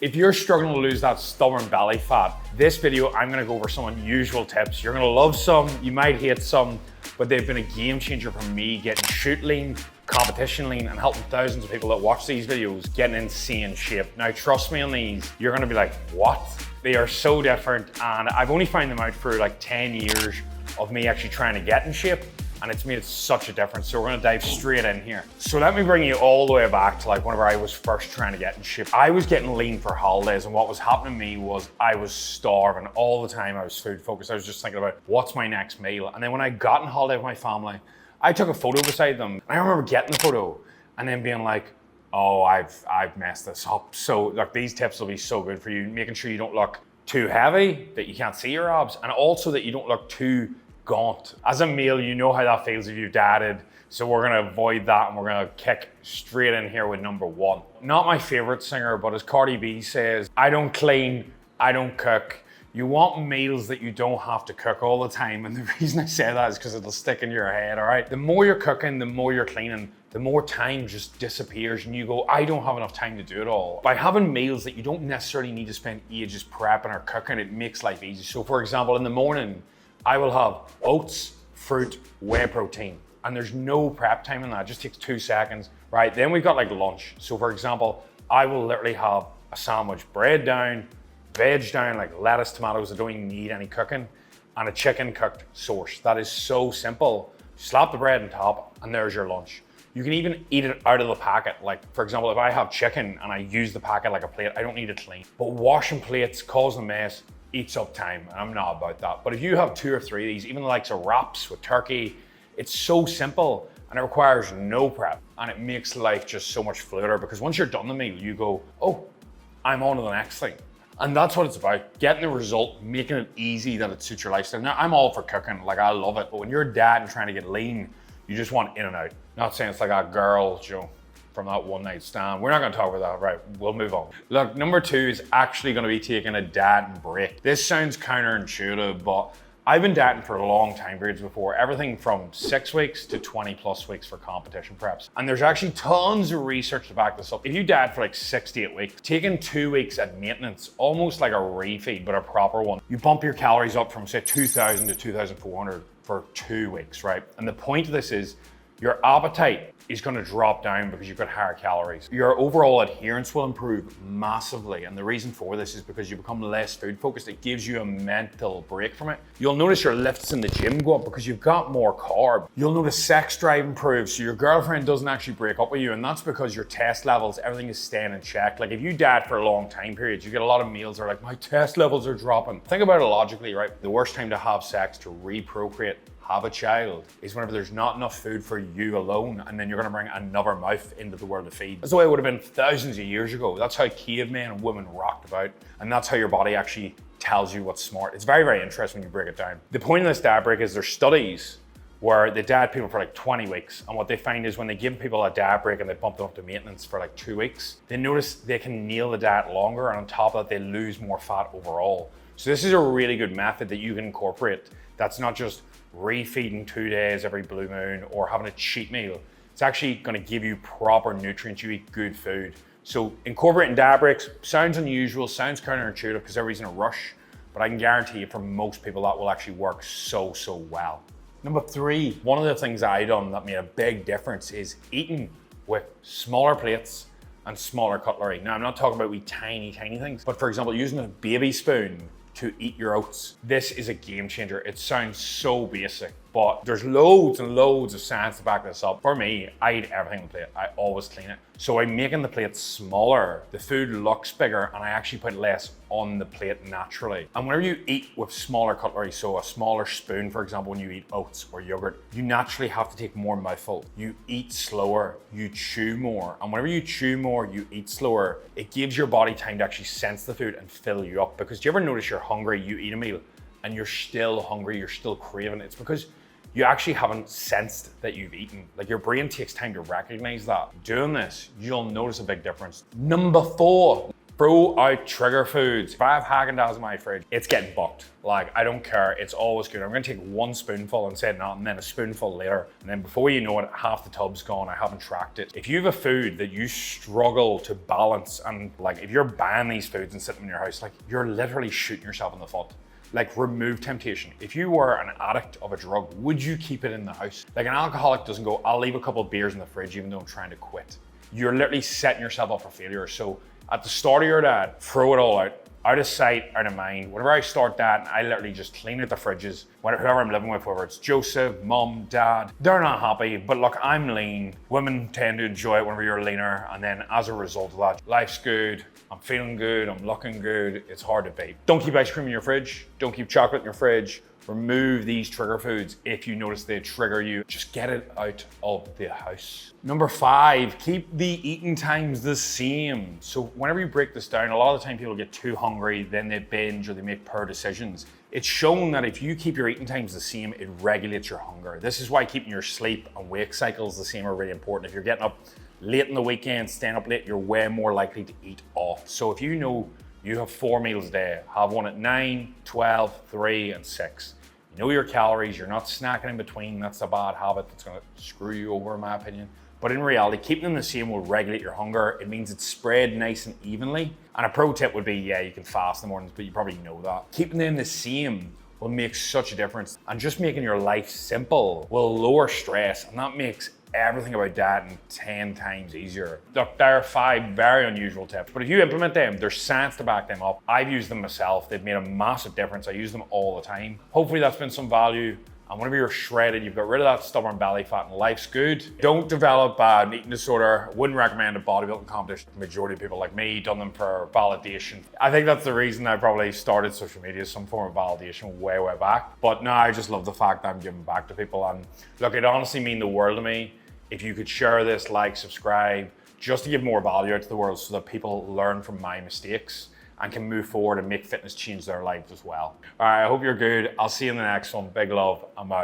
If you're struggling to lose that stubborn belly fat, this video, I'm gonna go over some unusual tips. You're gonna love some, you might hate some, but they've been a game changer for me getting shoot lean, competition lean, and helping thousands of people that watch these videos get in insane shape. Now, trust me on these, you're gonna be like, what? They are so different, and I've only found them out for like 10 years of me actually trying to get in shape, and it's made such a difference. So we're gonna dive straight in here. So let me bring you all the way back to like whenever I was first trying to get in shape. I was getting lean for holidays, and what was happening to me was I was starving all the time. I was food focused. I was just thinking about what's my next meal. And then when I got on holiday with my family, I took a photo beside them. I remember getting the photo and then being like, oh, I've messed this up. So look, these tips will be so good for you, making sure you don't look too heavy, that you can't see your abs, and also that you don't look too gaunt. As a male, you know how that feels if you've dadded, so we're gonna avoid that and we're gonna kick straight in here with number one. Not my favorite singer, but as Cardi B says, I don't clean, I don't cook. You want meals that you don't have to cook all the time, and the reason I say that is because it'll stick in your head, all right? The more you're cooking, the more you're cleaning, the more time just disappears and you go, I don't have enough time to do it all. By having meals that you don't necessarily need to spend ages prepping or cooking, it makes life easy. So for example, in the morning, I will have oats, fruit, whey protein, and there's no prep time in that. It just takes 2 seconds, right? Then we've got like lunch. So for example, I will literally have a sandwich, bread down, veg down, like lettuce, tomatoes, I don't even need any cooking, and a chicken cooked source. That is so simple. Slap the bread on top, and there's your lunch. You can even eat it out of the packet. Like for example, if I have chicken and I use the packet like a plate, I don't need it clean. But washing plates, causing a mess, eats up time, and I'm not about that. But if you have 2 or 3 of these, even the likes of wraps with turkey, it's so simple and it requires no prep, and it makes life just so much fluider, because once you're done the meal, you go, oh, I'm on to the next thing. And that's what it's about, getting the result, making it easy that it suits your lifestyle. Now, I'm all for cooking, like I love it, but when you're a dad and trying to get lean, you just want in and out. Not saying it's like a girl, you know, from that one night stand. We're not gonna talk about that, right? We'll move on. Look, number 2 is actually gonna be taking a dad break. This sounds counterintuitive, but I've been dating for long time periods before, everything from 6 weeks to 20+ weeks for competition preps. And there's actually tons of research to back this up. If you dad for like 6 to 8 weeks, taking 2 weeks at maintenance, almost like a refeed, but a proper one, you bump your calories up from say 2,000 to 2,400 for 2 weeks, right? And the point of this is, your appetite is gonna drop down because you've got higher calories. Your overall adherence will improve massively. And the reason for this is because you become less food focused. It gives you a mental break from it. You'll notice your lifts in the gym go up because you've got more carb. You'll notice sex drive improves, so your girlfriend doesn't actually break up with you. And that's because your test levels, everything is staying in check. Like if you dad for a long time periods, you get a lot of meals that are like, my test levels are dropping. Think about it logically, right? The worst time to have sex, to reprocreate, have a child, is whenever there's not enough food for you alone, and then you're gonna bring another mouth into the world to feed. That's the way it would have been thousands of years ago. That's how cavemen and women rocked about, and that's how your body actually tells you what's smart. It's very, very interesting when you break it down. The point of this dad break is there's studies where they dad people for like 20 weeks, and what they find is when they give people a dad break and they bump them up to maintenance for like 2 weeks, they notice they can nail the diet longer, and on top of that, they lose more fat overall. So this is a really good method that you can incorporate. That's not just refeeding 2 days every blue moon or having a cheat meal. It's actually gonna give you proper nutrients. You eat good food. So incorporating dad breaks sounds unusual, sounds counterintuitive because everybody's in a rush, but I can guarantee you for most people that will actually work so well. Number 3, one of the things I done that made a big difference is eating with smaller plates and smaller cutlery. Now I'm not talking about wee tiny things, but for example, using a baby spoon to eat your oats. This is a game changer. It sounds so basic, but there's loads and loads of science to back this up. For me, I eat everything on the plate. I always clean it. So by making the plate smaller, the food looks bigger, and I actually put less on the plate naturally. And whenever you eat with smaller cutlery, so a smaller spoon, for example, when you eat oats or yogurt, you naturally have to take more mouthful. You eat slower, you chew more. And whenever you chew more, you eat slower, it gives your body time to actually sense the food and fill you up. Because do you ever notice you're hungry, you eat a meal, and you're still hungry, you're still craving? It's because you actually haven't sensed that you've eaten. Like your brain takes time to recognize that. Doing this, you'll notice a big difference. Number 4, Throw out trigger foods. If I have Haagen-Dazs in my fridge, it's getting bucked. Like, I don't care, it's always good. I'm gonna take one spoonful and say nothing, and then a spoonful later. And then before you know it, half the tub's gone, I haven't tracked it. If you have a food that you struggle to balance, and like, if you're buying these foods and sitting in your house, like, you're literally shooting yourself in the foot. Like, remove temptation. If you were an addict of a drug, would you keep it in the house? Like, an alcoholic doesn't go, I'll leave a couple of beers in the fridge even though I'm trying to quit. You're literally setting yourself up for failure. So at the start of your diet, throw it all out of sight, out of mind. Whenever I start that, I literally just clean out the fridges. Whoever I'm living with, whether it's Joseph, mom, dad, they're not happy, but look, I'm lean. Women tend to enjoy it whenever you're leaner, and then as a result of that, life's good, I'm feeling good, I'm looking good, it's hard to beat. Don't keep ice cream in your fridge, don't keep chocolate in your fridge. Remove these trigger foods if you notice they trigger you. Just get it out of the house. Number 5, keep the eating times the same. So whenever you break this down, a lot of the time people get too hungry, then they binge or they make poor decisions. It's shown that if you keep your eating times the same, it regulates your hunger. This is why keeping your sleep and wake cycles the same are really important. If you're getting up late in the weekend, staying up late, you're way more likely to eat off. So if you know you have 4 meals a day, have one at 9, 12, 3, and 6. Know your calories, you're not snacking in between. That's a bad habit that's gonna screw you over, in my opinion. But in reality, keeping them the same will regulate your hunger. It means it's spread nice and evenly. And a pro tip would be, yeah, you can fast in the mornings, but you probably know that. Keeping them the same will make such a difference. And just making your life simple will lower stress, and that makes everything about dieting 10 times easier. Look, there are 5 very unusual tips, but if you implement them, there's science to back them up. I've used them myself. They've made a massive difference. I use them all the time. Hopefully that's been some value. And whenever you're shredded, you've got rid of that stubborn belly fat and life's good. Don't develop an eating disorder. Wouldn't recommend a bodybuilding competition. The majority of people like me done them for validation. I think that's the reason I probably started social media, some form of validation way back. But now I just love the fact that I'm giving back to people. And look, it honestly mean the world to me if you could share this, like, subscribe, just to give more value out to the world so that people learn from my mistakes and can move forward and make fitness change their lives as well. All right, I hope you're good. I'll see you in the next one. Big love, I'm out.